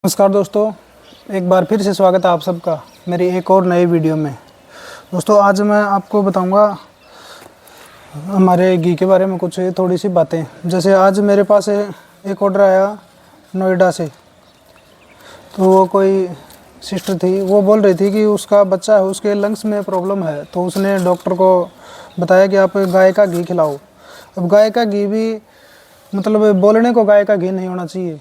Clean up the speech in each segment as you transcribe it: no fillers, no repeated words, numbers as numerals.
नमस्कार दोस्तों, एक बार फिर से स्वागत है आप सबका मेरी एक और नई वीडियो में। दोस्तों, आज मैं आपको बताऊंगा हमारे घी के बारे में कुछ थोड़ी सी बातें। जैसे आज मेरे पास एक ऑर्डर आया नोएडा से। तो वो कोई सिस्टर थी, वो बोल रही थी कि उसका बच्चा है, उसके लंग्स में प्रॉब्लम है। तो उसने डॉक्टर को बताया कि आप गाय का घी खिलाओ। अब गाय का घी भी मतलब बोलने को गाय का घी नहीं होना चाहिए,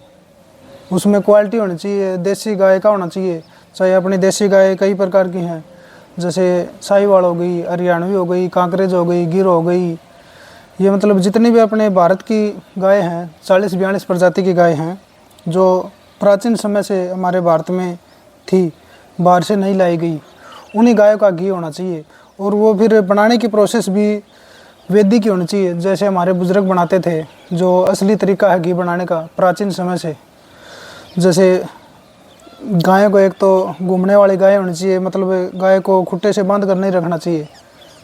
उसमें क्वालिटी होनी चाहिए, देसी गाय का होना चाहिए। चाहे अपनी देसी गाय कई प्रकार की हैं, जैसे साहिवाल हो गई, हरियाणवी हो गई, कांकरेज हो गई, गिर हो गई। ये मतलब जितनी भी अपने भारत की गाय हैं, 40-42 प्रजाति की गाय हैं जो प्राचीन समय से हमारे भारत में थी, बाहर से नहीं लाई गई। उन्हीं गायों का घी होना चाहिए। और वो फिर बनाने की प्रोसेस भी वैदिक की होनी चाहिए, जैसे हमारे बुजुर्ग बनाते थे, जो असली तरीका है घी बनाने का प्राचीन समय से। जैसे गायों को एक तो घूमने वाली गाय होनी चाहिए, मतलब गाय को खुट्टे से बांध कर नहीं रखना चाहिए,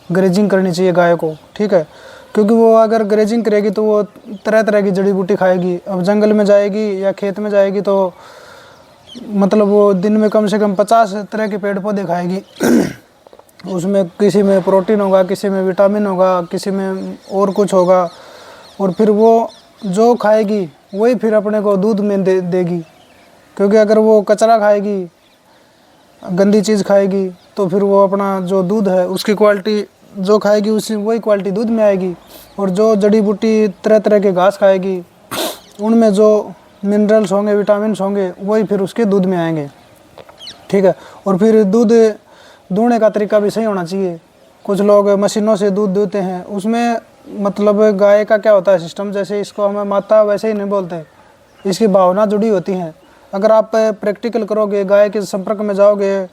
ग्रेजिंग करनी चाहिए गाय को, ठीक है। क्योंकि वो अगर ग्रेजिंग करेगी तो वो तरह तरह की जड़ी बूटी खाएगी। अब जंगल में जाएगी या खेत में जाएगी तो मतलब वो दिन में कम से कम 50 तरह के पेड़ पौधे खाएगी। उसमें किसी में प्रोटीन होगा, किसी में विटामिन होगा, किसी में और कुछ होगा। और फिर वो जो खाएगी वही फिर अपने को दूध में देगी। क्योंकि अगर वो कचरा खाएगी, गंदी चीज़ खाएगी, तो फिर वो अपना जो दूध है उसकी क्वालिटी जो खाएगी उसी वही क्वालिटी दूध में आएगी। और जो जड़ी बूटी तरह तरह के घास खाएगी, उनमें जो मिनरल्स होंगे, विटामिन्स होंगे, वही फिर उसके दूध में आएंगे, ठीक है। और फिर दूध दूहने का तरीका भी सही होना चाहिए। कुछ लोग मशीनों से दूध दूहते हैं, उसमें मतलब गाय का क्या होता है सिस्टम, जैसे इसको हमें माता वैसे ही नहीं बोलते, इसकी भावना जुड़ी होती हैं। अगर आप प्रैक्टिकल करोगे, गाय के संपर्क में जाओगे,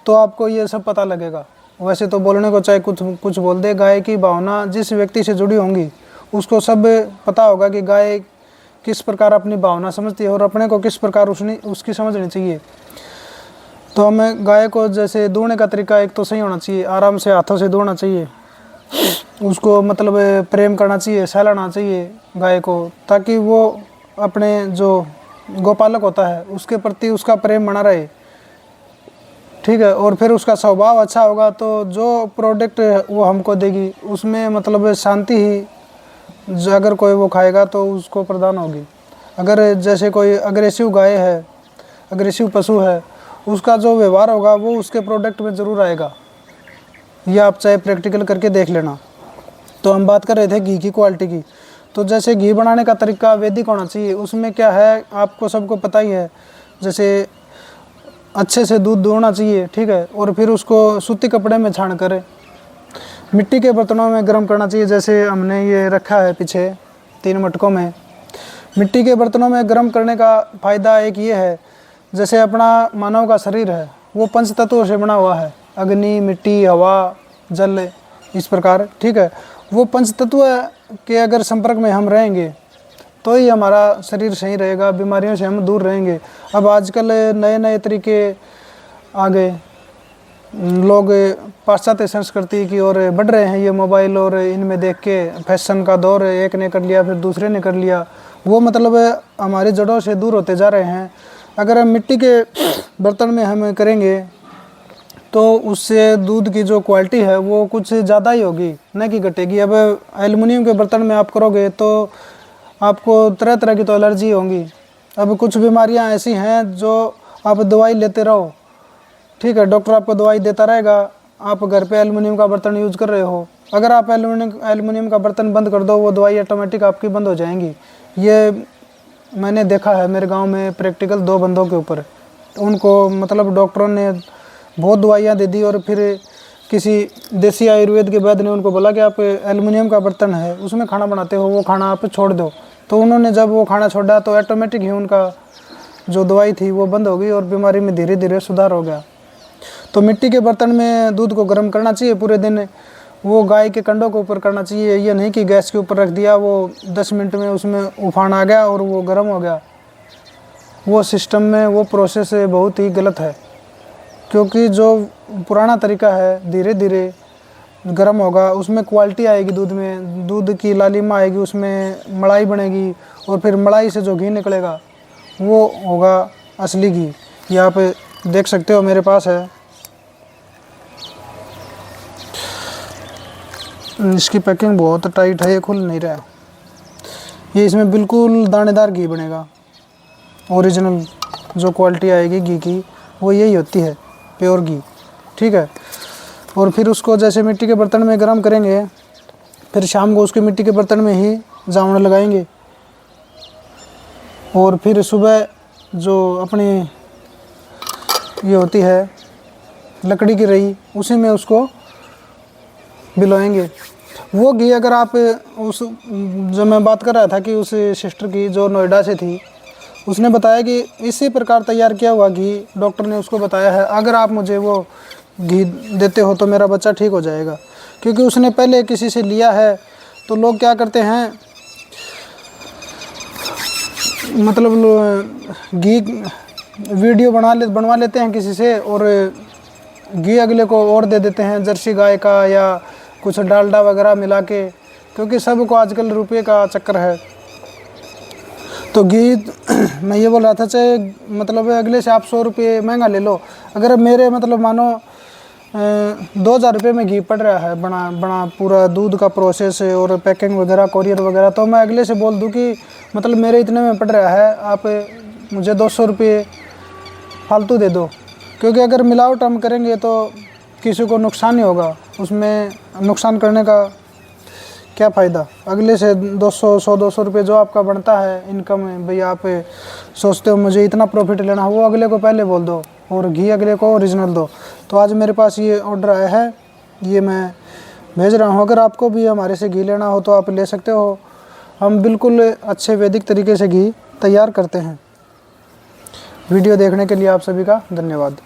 तो आपको ये सब पता लगेगा। वैसे तो बोलने को चाहे कुछ कुछ बोल दे, गाय की भावना जिस व्यक्ति से जुड़ी होंगी उसको सब पता होगा कि गाय किस प्रकार अपनी भावना समझती है और अपने को किस प्रकार उसकी समझनी चाहिए। तो हमें गाय को जैसे दूहने का तरीका एक तो सही होना चाहिए, आराम से हाथों से दूहना चाहिए, उसको मतलब प्रेम करना चाहिए, सहलाना चाहिए गाय को, ताकि वो अपने जो गोपालक होता है उसके प्रति उसका प्रेम बना रहे, ठीक है। और फिर उसका स्वभाव अच्छा होगा तो जो प्रोडक्ट वो हमको देगी उसमें मतलब शांति ही अगर कोई वो खाएगा तो उसको प्रदान होगी। अगर जैसे कोई अग्रेसिव गाय है, अग्रेसिव पशु है, उसका जो व्यवहार होगा वो उसके प्रोडक्ट में ज़रूर आएगा। यह आप चाहे प्रैक्टिकल करके देख लेना। तो हम बात कर रहे थे घी की क्वालिटी की। तो जैसे घी बनाने का तरीका वैदिक होना चाहिए। उसमें क्या है आपको सबको पता ही है, जैसे अच्छे से दूध दूहना चाहिए, ठीक है। और फिर उसको सूती कपड़े में छान कर मिट्टी के बर्तनों में गर्म करना चाहिए। जैसे हमने ये रखा है पीछे 3 मटकों में। मिट्टी के बर्तनों में गर्म करने का फ़ायदा एक ये है, जैसे अपना मानव का शरीर है वो 5 तत्वों से बना हुआ है, अग्नि, मिट्टी, हवा, जल, इस प्रकार, ठीक है। वो 5 तत्व के अगर संपर्क में हम रहेंगे तो ही हमारा शरीर सही रहेगा, बीमारियों से हम दूर रहेंगे। अब आजकल नए नए तरीके आ गए, लोग पाश्चात्य संस्कृति की ओर बढ़ रहे हैं। ये मोबाइल और इनमें देख के फैशन का दौर एक ने कर लिया, फिर दूसरे ने कर लिया, वो मतलब हमारी जड़ों से दूर होते जा रहे हैं। अगर हम मिट्टी के बर्तन में हम करेंगे तो उससे दूध की जो क्वालिटी है वो कुछ ज़्यादा ही होगी, न कि घटेगी। अब एल्युमिनियम के बर्तन में आप करोगे तो आपको तरह तरह की तो एलर्जी होंगी। अब कुछ बीमारियां ऐसी हैं जो आप दवाई लेते रहो, ठीक है, डॉक्टर आपको दवाई देता रहेगा, आप घर पे एल्युमिनियम का बर्तन यूज़ कर रहे हो, अगर आप एल्युमिनियम का बर्तन बंद कर दो वो दवाई ऑटोमेटिक आपकी बंद हो जाएंगी। ये मैंने देखा है मेरे गाँव में प्रैक्टिकल 2 बंदों के ऊपर। उनको मतलब डॉक्टरों ने बहुत दवाइयाँ दे दी और फिर किसी देसी आयुर्वेद के वैद्य ने उनको बोला कि आप एल्युमिनियम का बर्तन है उसमें खाना बनाते हो, वो खाना आप छोड़ दो। तो उन्होंने जब वो खाना छोड़ा तो ऑटोमेटिक ही उनका जो दवाई थी वो बंद हो गई और बीमारी में धीरे धीरे सुधार हो गया। तो मिट्टी के बर्तन में दूध को गर्म करना चाहिए पूरे दिन। वो गाय के कंडों के ऊपर करना चाहिए, ये नहीं कि गैस के ऊपर रख दिया, वो 10 मिनट में उसमें उफान आ गया और वो गर्म हो गया। वो सिस्टम में वो प्रोसेस बहुत ही गलत है, क्योंकि जो पुराना तरीका है धीरे धीरे गर्म होगा, उसमें क्वालिटी आएगी, दूध में दूध की लालिमा आएगी, उसमें मलाई बनेगी और फिर मलाई से जो घी निकलेगा वो होगा असली घी। ये आप देख सकते हो मेरे पास है। इसकी पैकिंग बहुत टाइट है, ये खुल नहीं रहा है। ये इसमें बिल्कुल दानेदार घी बनेगा। ओरिजिनल जो क्वालिटी आएगी घी की वो यही होती है, प्योर घी, ठीक है। और फिर उसको जैसे मिट्टी के बर्तन में गर्म करेंगे, फिर शाम को उसके मिट्टी के बर्तन में ही जावण लगाएंगे। और फिर सुबह जो अपनी ये होती है लकड़ी की रही, उसी में उसको बिलोएंगे। वो घी अगर आप उस जो मैं बात कर रहा था कि उस सिस्टर की जो नोएडा से थी, उसने बताया कि इसी प्रकार तैयार किया हुआ घी डॉक्टर ने उसको बताया है, अगर आप मुझे वो घी देते हो तो मेरा बच्चा ठीक हो जाएगा। क्योंकि उसने पहले किसी से लिया है। तो लोग क्या करते हैं, मतलब घी वीडियो बनवा लेते हैं किसी से और घी अगले को और दे देते हैं, जर्सी गाय का या कुछ डालडा वगैरह मिला के, क्योंकि सबको आजकल रुपये का चक्कर है। तो घी मैं ये बोल रहा था, चाहे मतलब अगले से आप 100 रुपये महंगा ले लो, अगर मेरे मतलब मानो 2000 रुपये में घी पड़ रहा है बना पूरा दूध का प्रोसेस और पैकिंग वगैरह कोरियर वगैरह, तो मैं अगले से बोल दूं कि मतलब मेरे इतने में पड़ रहा है, आप मुझे 200 रुपये फालतू दे दो। क्योंकि अगर मिलावट हम करेंगे तो किसी को नुकसान ही होगा, उसमें नुकसान करने का क्या फ़ायदा। अगले से 200 रुपये जो आपका बनता है इनकम है, भाई आप सोचते हो मुझे इतना प्रॉफिट लेना, वो अगले को पहले बोल दो और घी अगले को ओरिजिनल दो। तो आज मेरे पास ये ऑर्डर आया है, ये मैं भेज रहा हूँ। अगर आपको भी हमारे से घी लेना हो तो आप ले सकते हो। हम बिल्कुल अच्छे वैदिक तरीके से घी तैयार करते हैं। वीडियो देखने के लिए आप सभी का धन्यवाद।